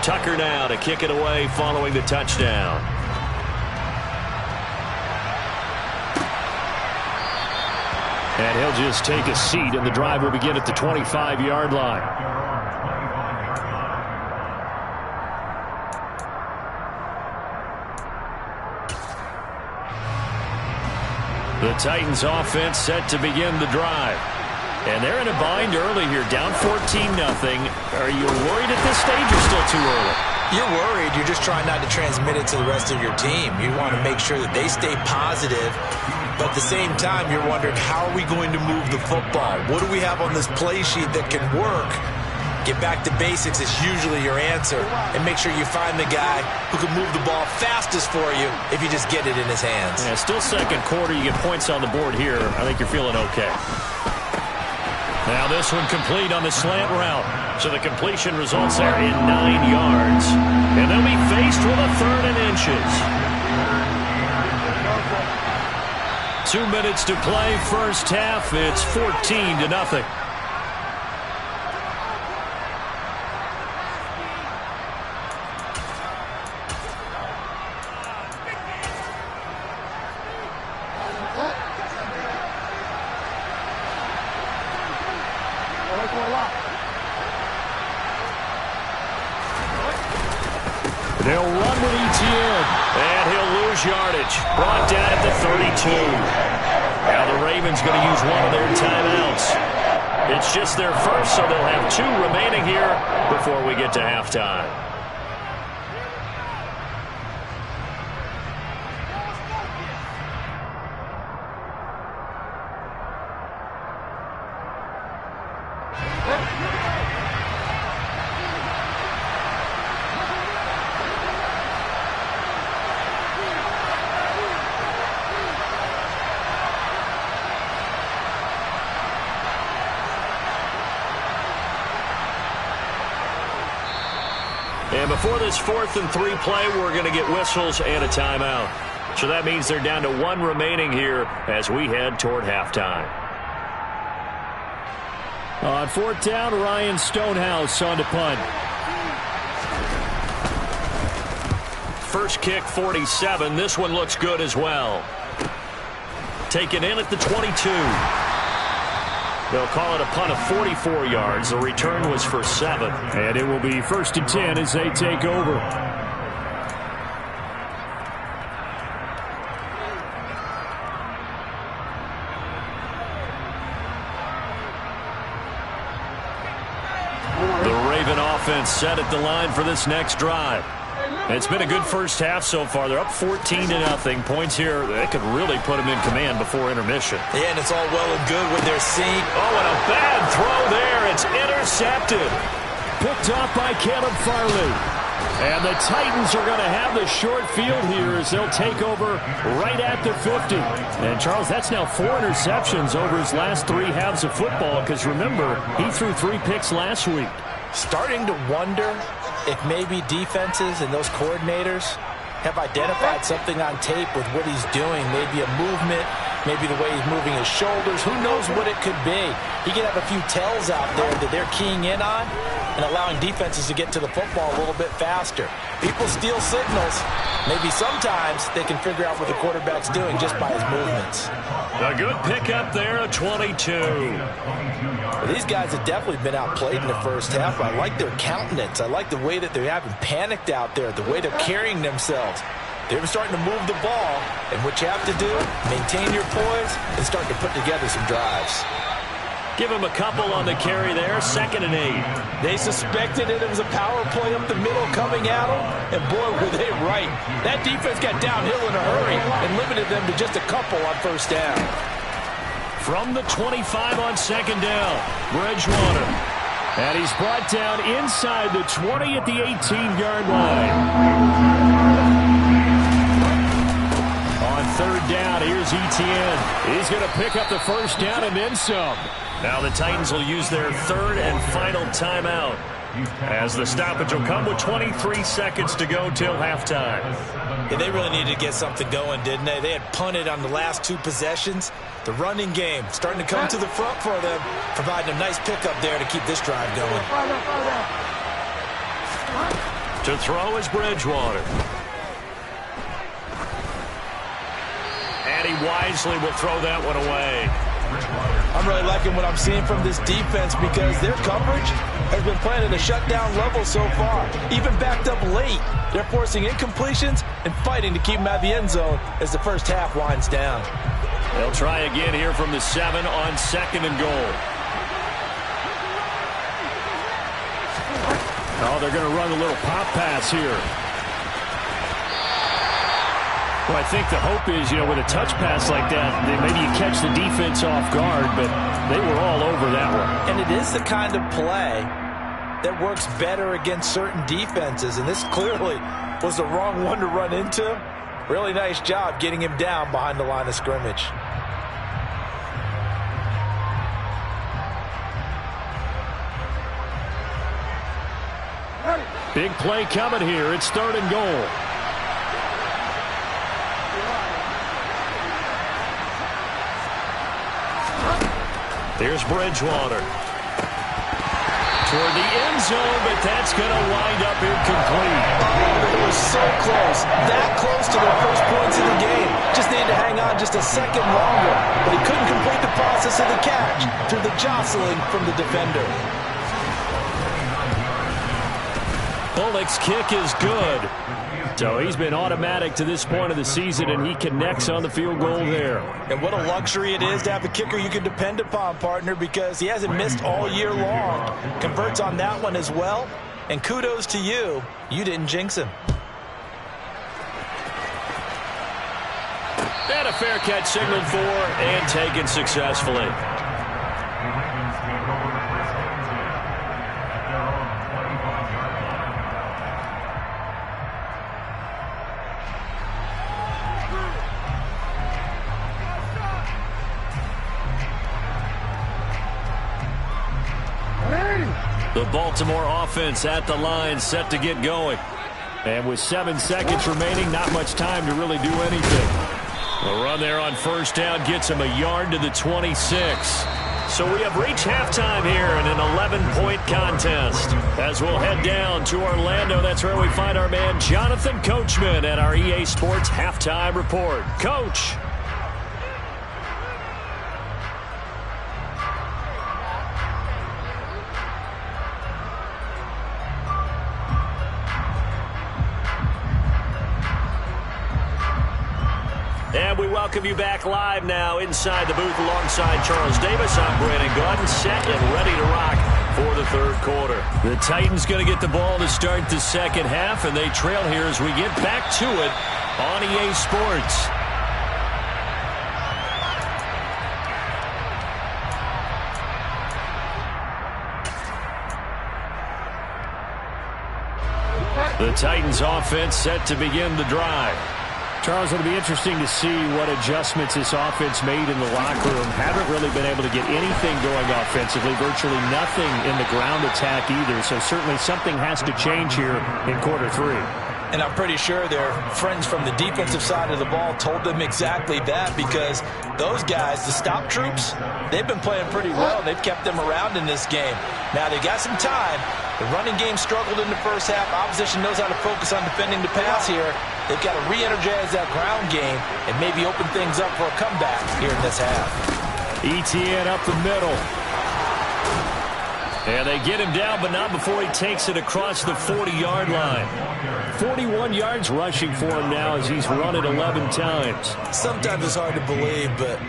Tucker now to kick it away following the touchdown. And he'll just take a seat, and the drive will begin at the 25-yard line. The Titans offense set to begin the drive. And they're in a bind early here, down 14-0. Are you worried at this stage or still too early? You're worried. You're just trying not to transmit it to the rest of your team. You want to make sure that they stay positive. But at the same time, you're wondering, how are we going to move the football? What do we have on this play sheet that can work? Get back to basics is usually your answer. And make sure you find the guy who can move the ball fastest for you if you just get it in his hands. Yeah, still second quarter. You get points on the board here. I think you're feeling okay. Now this one complete on the slant route. So the completion results there in 9 yards. And they'll be faced with a 3rd and inches. 2 minutes to play, first half. It's 14-0. They'll run with Etienne. And he'll lose yardage. Brought down at the 32. Now the Ravens going to use one of their timeouts. It's just their first, so they'll have 2 remaining here before we get to halftime. And before this 4th and 3 play, we're going to get whistles and a timeout. So that means they're down to 1 remaining here as we head toward halftime. On 4th down, Ryan Stonehouse on to punt. First kick, 47. This one looks good as well. Taken in at the 22. They'll call it a punt of 44 yards. The return was for 7. And it will be 1st and 10 as they take over. The Raven offense set at the line for this next drive. It's been a good first half so far. They're up 14-0. Points here that could really put them in command before intermission. Yeah, and it's all well and good with their seam. Oh, and a bad throw there. It's intercepted. Picked off by Caleb Farley. And the Titans are going to have the short field here as they'll take over right at the 50. And, Charles, that's now 4 interceptions over his last 3 halves of football because, remember, he threw 3 picks last week. Starting to wonder if maybe defenses and those coordinators have identified something on tape with what he's doing. Maybe a movement, maybe the way he's moving his shoulders. Who knows what it could be? He could have a few tells out there that they're keying in on and allowing defenses to get to the football a little bit faster. People steal signals. Maybe sometimes they can figure out what the quarterback's doing just by his movements. A good pickup there, a 22. Well, these guys have definitely been outplayed in the first half. I like their countenance. I like the way that they haven't panicked out there, the way they're carrying themselves. They're starting to move the ball, and what you have to do, maintain your poise and start to put together some drives. Give him a couple on the carry there, 2nd and 8. They suspected it was a power play up the middle coming at them, and boy, were they right. That defense got downhill in a hurry and limited them to just a couple on 1st down. From the 25 on 2nd down, Bridgewater. And he's brought down inside the 20 at the 18-yard line. On 3rd down, here's Etienne. He's going to pick up the 1st down and then some. Now the Titans will use their 3rd and final timeout as the stoppage will come with 23 seconds to go till halftime. Yeah, they really needed to get something going, didn't they? They had punted on the last 2 possessions. The running game starting to come to the front for them, providing a nice pickup there to keep this drive going. To throw is Bridgewater. And he wisely will throw that one away. I'm really liking what I'm seeing from this defense because their coverage has been playing at a shutdown level so far. Even backed up late, they're forcing incompletions and fighting to keep them out of the end zone as the first half winds down. They'll try again here from the 7 on 2nd and goal. Oh, they're going to run a little pop pass here. Well, I think the hope is, with a touch pass like that, maybe you catch the defense off guard, but they were all over that one. And it is the kind of play that works better against certain defenses, and this clearly was the wrong one to run into. Really nice job getting him down behind the line of scrimmage. Big play coming here. It's 3rd and goal. Here's Bridgewater. Toward the end zone, but that's going to wind up incomplete. Oh, it was so close. That close to their first points in the game. Just needed to hang on just a second longer. But he couldn't complete the process of the catch through the jostling from the defender. Bullock's kick is good. So he's been automatic to this point of the season, and he connects on the field goal there. And what a luxury it is to have a kicker you can depend upon, partner, because he hasn't missed all year long. Converts on that one as well. And kudos to you. You didn't jinx him. And a fair catch signaled for and taken successfully. The Baltimore offense at the line, set to get going. And with 7 seconds remaining, not much time to really do anything. The run there on 1st down gets him a yard to the 26. So we have reached halftime here in an 11-point contest. As we'll head down to Orlando, that's where we find our man Jonathan Coachman at our EA Sports Halftime Report. Coach. And we welcome you back live now inside the booth alongside Charles Davis. I'm Brandon Gaudin, set and ready to rock for the 3rd quarter. The Titans going to get the ball to start the 2nd half, and they trail here as we get back to it on EA Sports. The Titans offense set to begin the drive. Charles, it'll be interesting to see what adjustments this offense made in the locker room. Haven't really been able to get anything going offensively, virtually nothing in the ground attack either. So certainly something has to change here in quarter 3. And I'm pretty sure their friends from the defensive side of the ball told them exactly that, because those guys, the stop troops, they've been playing pretty well. They've kept them around in this game. Now they got some time. The running game struggled in the first half. Opposition knows how to focus on defending the pass here. They've got to re-energize that ground game and maybe open things up for a comeback here in this half. ETN up the middle. And they get him down, but not before he takes it across the 40-yard line. 41 yards rushing for him now as he's run it 11 times. Sometimes it's hard to believe, but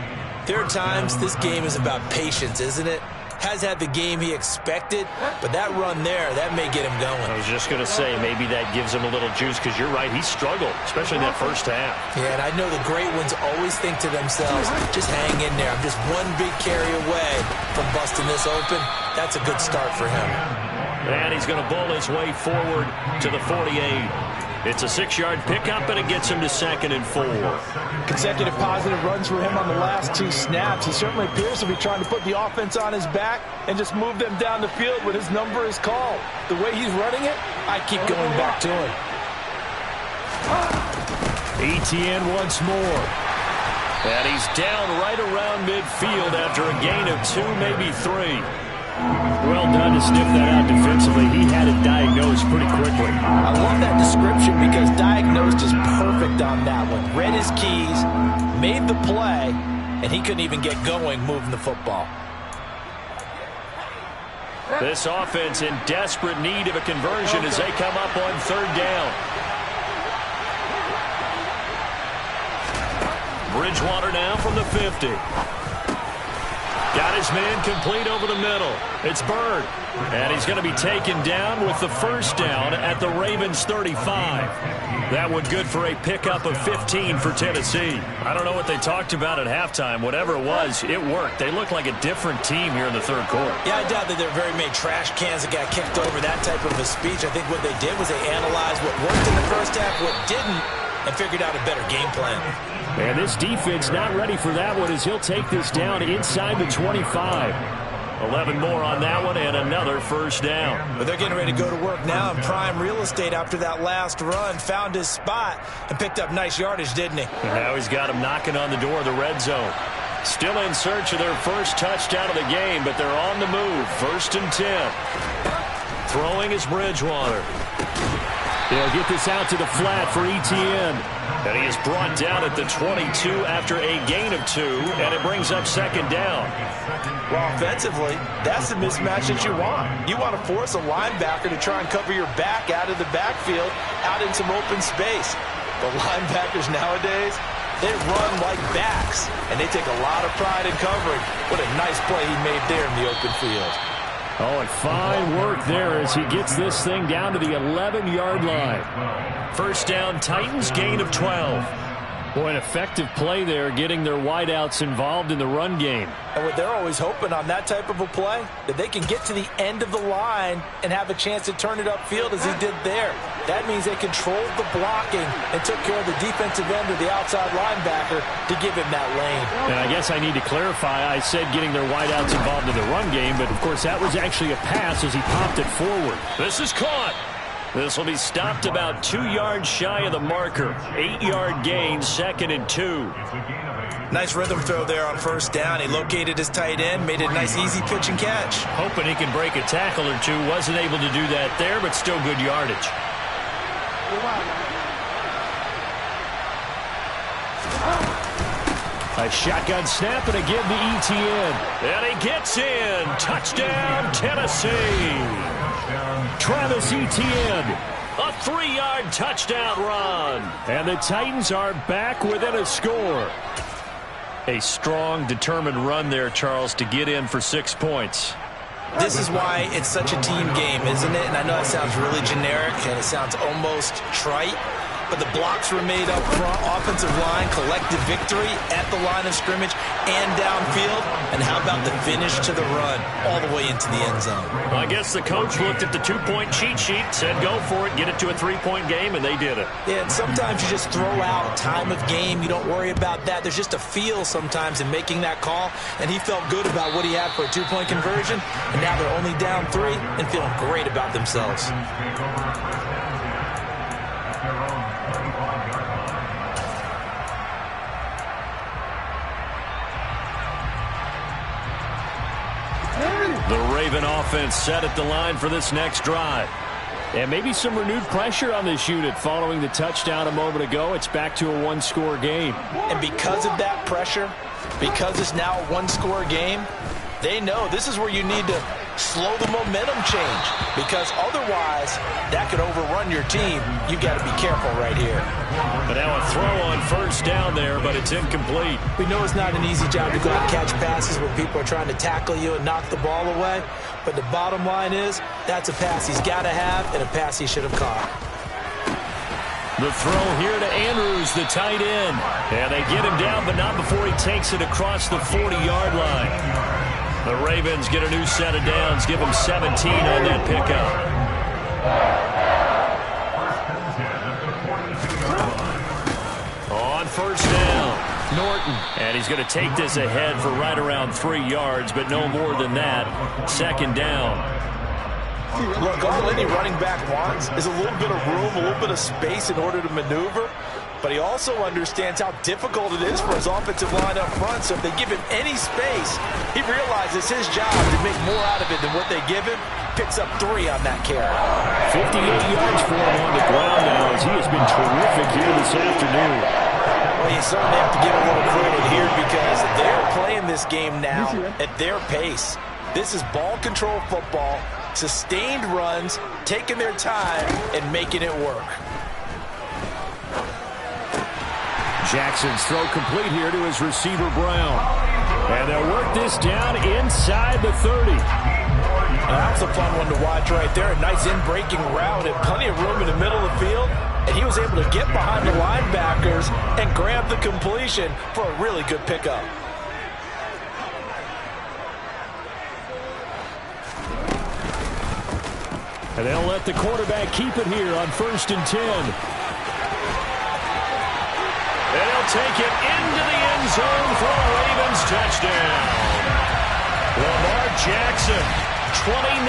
there are times this game is about patience, isn't it? Has had the game he expected, but that run there, that may get him going. I was just going to say, maybe that gives him a little juice, because you're right, he struggled, especially in that first half. Yeah, and I know the great ones always think to themselves, just hang in there. I'm just one big carry away from busting this open. That's a good start for him. And he's going to bowl his way forward to the 48. It's a 6-yard pickup, and it gets him to 2nd and 4. Consecutive positive runs for him on the last 2 snaps. He certainly appears to be trying to put the offense on his back and just move them down the field when his number is called. The way he's running it, I keep going back to him. ETN once more. And he's down right around midfield after a gain of 2, maybe 3. Well done to sniff that out defensively. He had it diagnosed pretty quickly. I love the play, and he couldn't even get going moving the football. This offense in desperate need of a conversion as they come up on third down. Bridgewater now from the 50. Got his man complete over the middle. It's Bird. And he's going to be taken down with the first down at the Ravens 35. That one good for a pickup of 15 for Tennessee. I don't know what they talked about at halftime. Whatever it was, it worked. They look like a different team here in the third quarter. Yeah, I doubt that there are very many trash cans that got kicked over, that type of a speech. I think what they did was they analyzed what worked in the first half, what didn't, and figured out a better game plan. And this defense not ready for that one as he'll take this down inside the 25. 11 more on that one and another first down. But they're getting ready to go to work now in prime real estate after that last run. Found his spot and picked up nice yardage, didn't he? And now he's got him knocking on the door of the red zone. Still in search of their first touchdown of the game, but they're on the move. 1st and 10. Throwing is Bridgewater. They'll get this out to the flat for Etienne. And he is brought down at the 22 after a gain of 2, and it brings up second down. Well, offensively, that's the mismatch that you want. You want to force a linebacker to try and cover your back out of the backfield, out in some open space. The linebackers nowadays, they run like backs, and they take a lot of pride in covering. What a nice play he made there in the open field. Oh, and fine work there as he gets this thing down to the 11-yard line. First down, Titans, gain of 12. Boy, an effective play there, getting their wideouts involved in the run game. And what they're always hoping on that type of a play, that they can get to the end of the line and have a chance to turn it upfield as he did there. That means they controlled the blocking and took care of the defensive end of the outside linebacker to give him that lane. And I guess I need to clarify, I said getting their wideouts involved in the run game, but of course that was actually a pass as he popped it forward. This is caught. This will be stopped about 2 yards shy of the marker. 8-yard gain, 2nd and 2. Nice rhythm throw there on first down. He located his tight end, made it a nice easy pitch and catch. Hoping he can break a tackle or two. Wasn't able to do that there, but still good yardage. A shotgun snap and a give to Etienne. And he gets in. Touchdown, Tennessee. Travis Etienne. A 3-yard touchdown run. And the Titans are back within a score. A strong, determined run there, Charles, to get in for 6 points. This is why it's such a team game, isn't it? And I know that sounds really generic and it sounds almost trite, but the blocks were made up front, offensive line, collective victory at the line of scrimmage and downfield. And how about the finish to the run all the way into the end zone? Well, I guess the coach looked at the 2-point cheat sheet, said go for it, get it to a 3-point game, and they did it. Yeah, and sometimes you just throw out time of game. You don't worry about that. There's just a feel sometimes in making that call, and he felt good about what he had for a 2-point conversion, and now they're only down 3 and feeling great about themselves. The Raven offense set at the line for this next drive. And maybe some renewed pressure on this unit following the touchdown a moment ago. It's back to a 1-score game. And because of that pressure, because it's now a 1-score game, they know this is where you need to slow the momentum change, because otherwise that could overrun your team. You got to be careful right here. But now a throw on first down there, but it's incomplete. We know it's not an easy job to go out and catch passes when people are trying to tackle you and knock the ball away, but the bottom line is that's a pass he's got to have and a pass he should have caught. The throw here to Andrews, the tight end. And they get him down, but not before he takes it across the 40-yard line. The Ravens get a new set of downs, give them 17 on that pickup. On first down, Norton. And he's going to take this ahead for right around 3 yards, but no more than that. Second down. Look, all any running back wants is a little bit of room, a little bit of space in order to maneuver. But he also understands how difficult it is for his offensive line up front. So if they give him any space, he realizes his job to make more out of it than what they give him. Picks up 3 on that carry. 58 yards for him on the ground now as he has been terrific here this afternoon. Well, you certainly have to give a little credit here because they're playing this game now at their pace. This is ball control football, sustained runs, taking their time and making it work. Jackson's throw complete here to his receiver, Brown. And they'll work this down inside the 30. That's a fun one to watch right there. A nice in-breaking route and plenty of room in the middle of the field. And he was able to get behind the linebackers and grab the completion for a really good pickup. And they'll let the quarterback keep it here on 1st and 10. And he'll take it into the end zone for a Ravens touchdown. Lamar Jackson, 29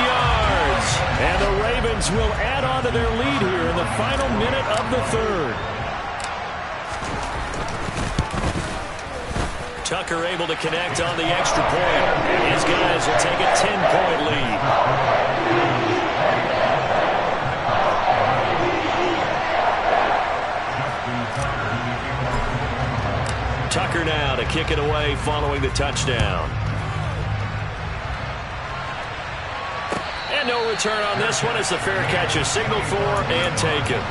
yards. And the Ravens will add on to their lead here in the final minute of the 3rd. Tucker able to connect on the extra point. And his guys will take a 10-point lead. Tucker now to kick it away following the touchdown. And no return on this one as the fair catch is signaled for and taken.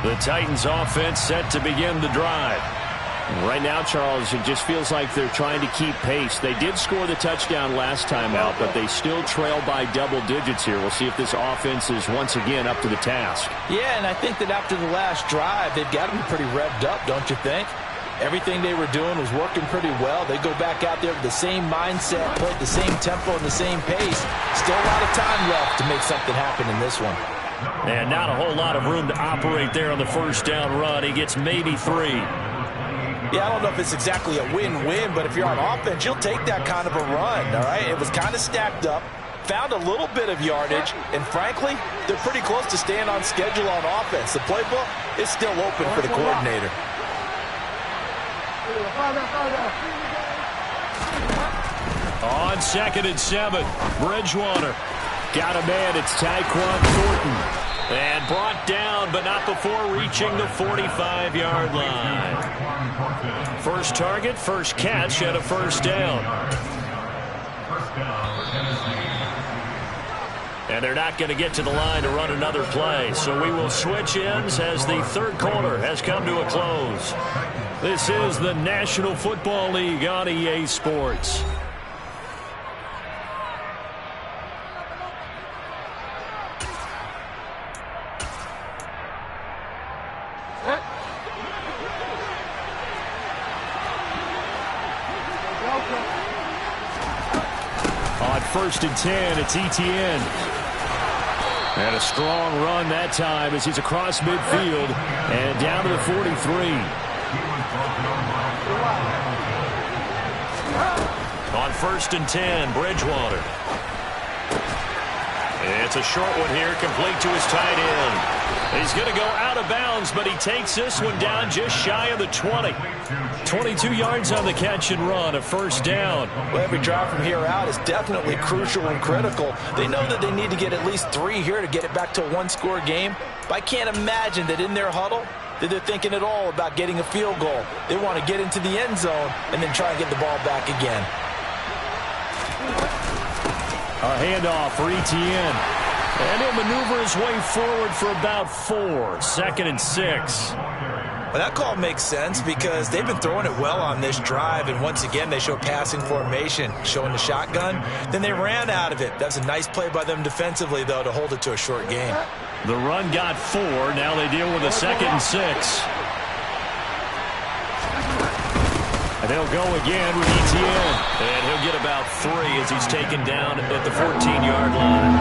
The Titans offense set to begin the drive. Right now, Charles, it just feels like they're trying to keep pace. They did score the touchdown last time out, but they still trail by double digits here. We'll see if this offense is once again up to the task. Yeah, and I think that after the last drive, they've got to be pretty revved up, don't you think? Everything they were doing was working pretty well. They go back out there with the same mindset, play at the same tempo and the same pace. Still a lot of time left to make something happen in this one. And not a whole lot of room to operate there on the first down run. He gets maybe 3. Yeah, I don't know if it's exactly a win-win, but if you're on offense, you'll take that kind of a run, all right? It was kind of stacked up, found a little bit of yardage, and frankly, they're pretty close to staying on schedule on offense. The playbook is still open for the coordinator. On 2nd and 7, Bridgewater. Got a man, it's Tyquan Thornton. And brought down, but not before reaching the 45-yard line. First target, first catch, and a first down. And they're not going to get to the line to run another play. So we will switch ends as the 3rd quarter has come to a close. This is the National Football League on EA Sports. On 1st and 10, it's Etienne. And a strong run that time as he's across midfield and down to the 43. On 1st and 10, Bridgewater. It's a short one here, complete to his tight end. He's going to go out of bounds, but he takes this one down just shy of the 20. 22 yards on the catch and run, a first down. Well, every drive from here out is definitely crucial and critical. They know that they need to get at least 3 here to get it back to a one-score game. But I can't imagine that in their huddle that they're thinking at all about getting a field goal. They want to get into the end zone and then try and get the ball back again. A handoff for Etienne. And he'll maneuver his way forward for about 4. 2nd and 6. Well, that call makes sense because they've been throwing it well on this drive, and once again they show passing formation, showing the shotgun. Then they ran out of it. That's a nice play by them defensively, though, to hold it to a short game. The run got 4. Now they deal with a 2nd and 6. And they'll go again with Etienne. And he'll get about 3 as he's taken down at the 14-yard line.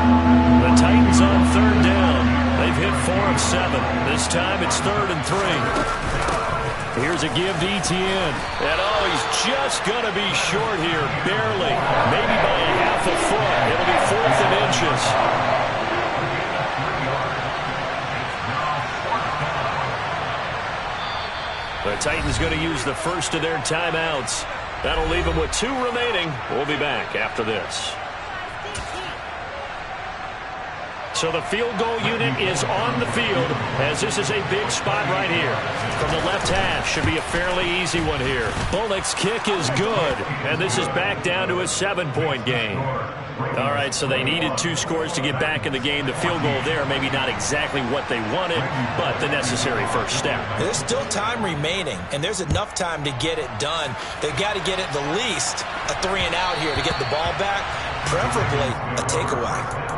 The Titans on 3rd down. They've hit 4 of 7. This time it's 3rd and 3. Here's a give to Etienne. And oh, he's just going to be short here, barely. Maybe by a half a foot. It'll be 4th and inches. The Titans going to use the first of their timeouts. That'll leave them with 2 remaining. We'll be back after this. So the field goal unit is on the field as this is a big spot right here. From the left half, should be a fairly easy one here. Bullock's kick is good, and this is back down to a 7-point game. All right, so they needed 2 scores to get back in the game. The field goal there, maybe not exactly what they wanted, but the necessary first step. There's still time remaining, and there's enough time to get it done. They've got to get at the least a 3-and-out here to get the ball back, preferably a takeaway.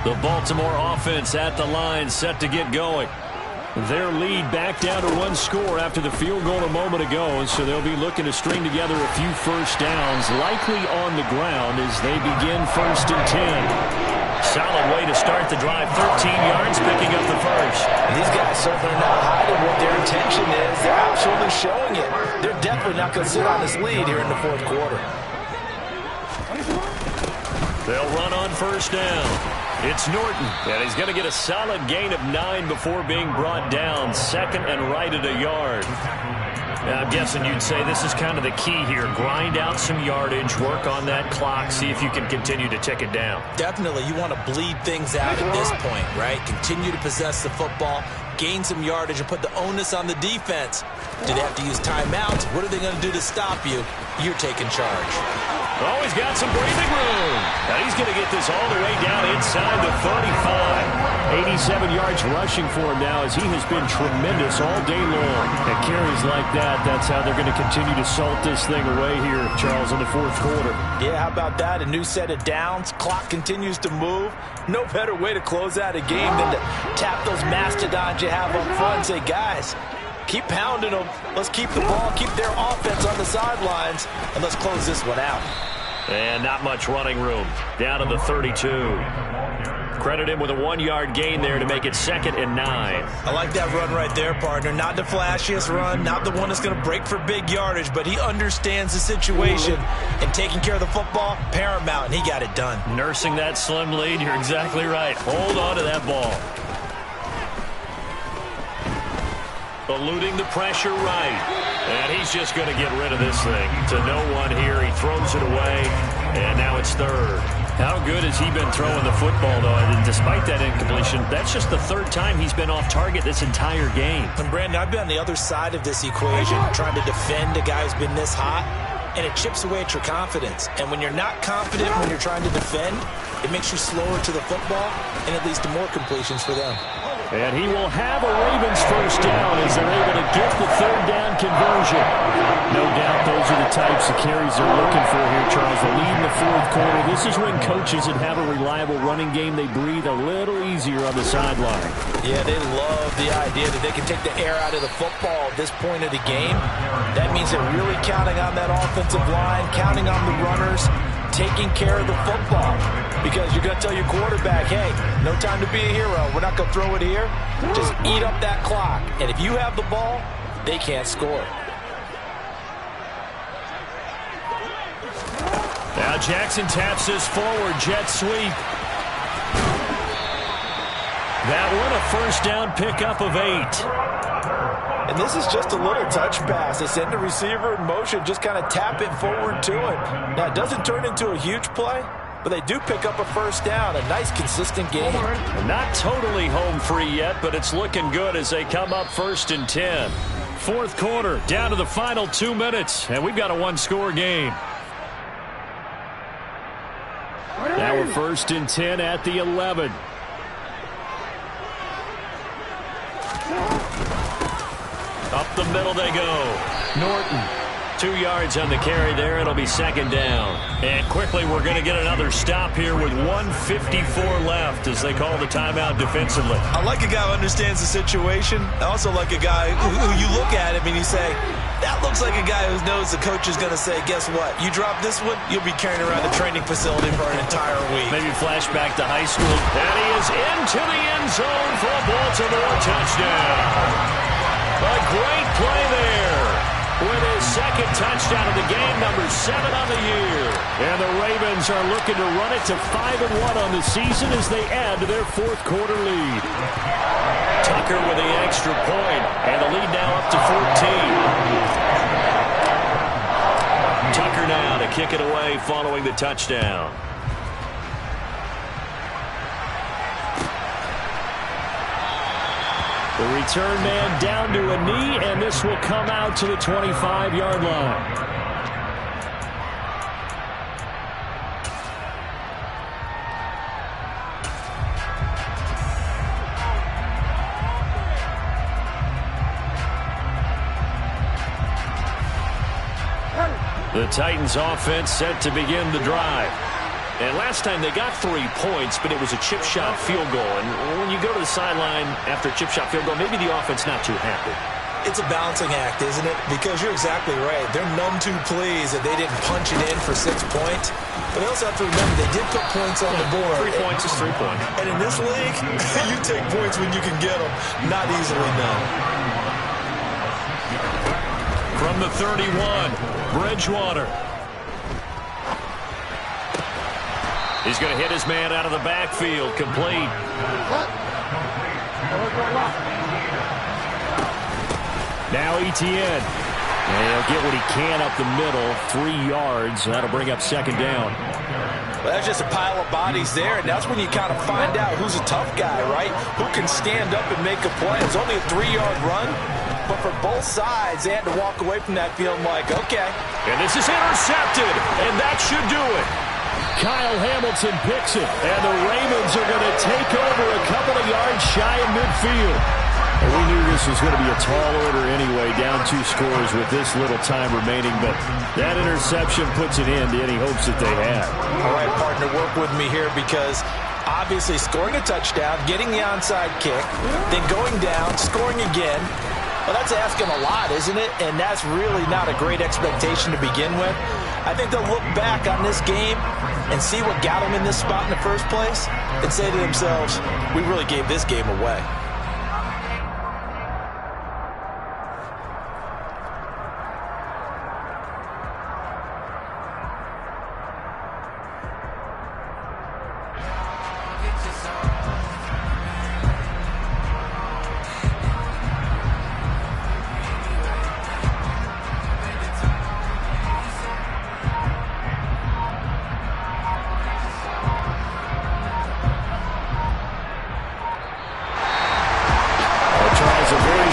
The Baltimore offense at the line, set to get going. Their lead back down to 1 score after the field goal a moment ago, so they'll be looking to string together a few first downs, likely on the ground as they begin 1st and 10. Solid way to start the drive. 13 yards, picking up the first. These guys certainly are not hiding what their intention is. They're absolutely showing it. They're definitely not going to sit on this lead here in the 4th quarter. They'll run on 1st down. It's Norton, and he's going to get a solid gain of 9 before being brought down. 2nd and right at a yard. Now, I'm guessing you'd say this is kind of the key here. Grind out some yardage, work on that clock, see if you can continue to tick it down. Definitely, you want to bleed things out at this point, right? Continue to possess the football, gain some yardage, and put the onus on the defense. Do they have to use timeouts? What are they going to do to stop you? You're taking charge. Oh, he's got some breathing room. Now he's going to get this all the way down inside the 35. 87 yards rushing for him now as he has been tremendous all day long. At carries like that, that's how they're going to continue to salt this thing away here, Charles, in the 4th quarter. Yeah, how about that? A new set of downs. Clock continues to move. No better way to close out a game than to tap those mastodons you have up front and say, guys, keep pounding them. Let's keep the ball, keep their offense on the sidelines, and let's close this one out. And not much running room. Down to the 32. Credit him with a 1-yard gain there to make it 2nd and 9. I like that run right there, partner. Not the flashiest run, not the one that's going to break for big yardage, but he understands the situation, and taking care of the football, paramount, and he got it done. Nursing that slim lead, you're exactly right. Hold on to that ball. Eluding the pressure right. And he's just going to get rid of this thing. To no one here. He throws it away. And now it's 3rd. How good has he been throwing the football, though? And despite that incompletion, that's just the 3rd time he's been off target this entire game. And Brandon, I've been on the other side of this equation, trying to defend a guy who's been this hot, and it chips away at your confidence. And when you're not confident when you're trying to defend, it makes you slower to the football, and it leads to more completions for them. And he will have a Ravens first down as they're able to get the 3rd down conversion. No doubt those are the types of carries they're looking for here, Charles. The lead in the 4th quarter. This is when coaches that have a reliable running game, they breathe a little easier on the sideline. Yeah, they love the idea that they can take the air out of the football at this point of the game. That means they're really counting on that offensive line, counting on the runners, taking care of the football. Because you're going to tell your quarterback, hey, no time to be a hero. We're not going to throw it here. Just eat up that clock. And if you have the ball, they can't score. Now Jackson taps this forward, jet sweep. That one a first down pickup of 8. And this is just a little touch pass. They send the receiver in motion, just kind of tap it forward to him. Now, it doesn't turn into a huge play, but they do pick up a first down. A nice, consistent game. Not totally home free yet, but it's looking good as they come up 1st and 10. 4th quarter, down to the final 2 minutes, and we've got a 1-score game. Now we're 1st and 10 at the 11. Up the middle they go. Norton, 2 yards on the carry there. It'll be 2nd down. And quickly we're going to get another stop here with 1:54 left as they call the timeout defensively. I like a guy who understands the situation. I also like a guy who you look at him and you say, that looks like a guy who knows the coach is going to say, guess what? You drop this one, you'll be carrying around the training facility for an entire week. Maybe flashback to high school. And he is into the end zone for a Baltimore touchdown. A great play there. with his second touchdown of the game, number 7 on the year. And the Ravens are looking to run it to 5-1 on the season as they add to their fourth quarter lead. Tucker with the extra point, and the lead now up to 14. Tucker now to kick it away following the touchdown. The return man down to a knee, and this will come out to the 25-yard line. The Titans offense set to begin the drive. And last time they got 3 points, but it was a chip shot field goal. And when you go to the sideline after a chip shot field goal, maybe the offense not too happy. It's a balancing act, isn't it? Because you're exactly right. They're none too pleased that they didn't punch it in for 6 points. But they also have to remember they did put points on the board. 3 points is 3 points. And in this league, you take points when you can get them. Not easily done. From the 31, Bridgewater. He's going to hit his man out of the backfield. Complete. Now Etienne. And he'll get what he can up the middle. 3 yards. That'll bring up second down. Well, that's just a pile of bodies there, and that's when you kind of find out who's a tough guy, right? Who can stand up and make a play. It's only a 3-yard run, but for both sides, they had to walk away from that feeling like, okay. And this is intercepted, and that should do it. Kyle Hamilton picks it, and the Ravens are going to take over a couple of yards shy of midfield. And we knew this was going to be a tall order anyway, down 2 scores with this little time remaining, but that interception puts an end to any hopes that they had. All right, partner, work with me here because obviously scoring a touchdown, getting the onside kick, then going down, scoring again. Well, that's asking a lot, isn't it? And that's really not a great expectation to begin with. I think they'll look back on this game and see what got them in this spot in the first place and say to themselves, we really gave this game away.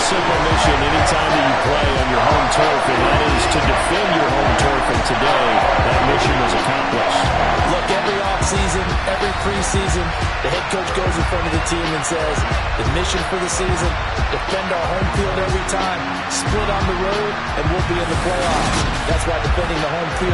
Simple mission anytime that you play on your home turf, and that is to defend your home turf. And today, that mission was accomplished. Look, every offseason, every preseason, the head coach goes in front of the team and says, the mission for the season, defend our home field every time, split on the road, and we'll be in the playoffs. That's why defending the home field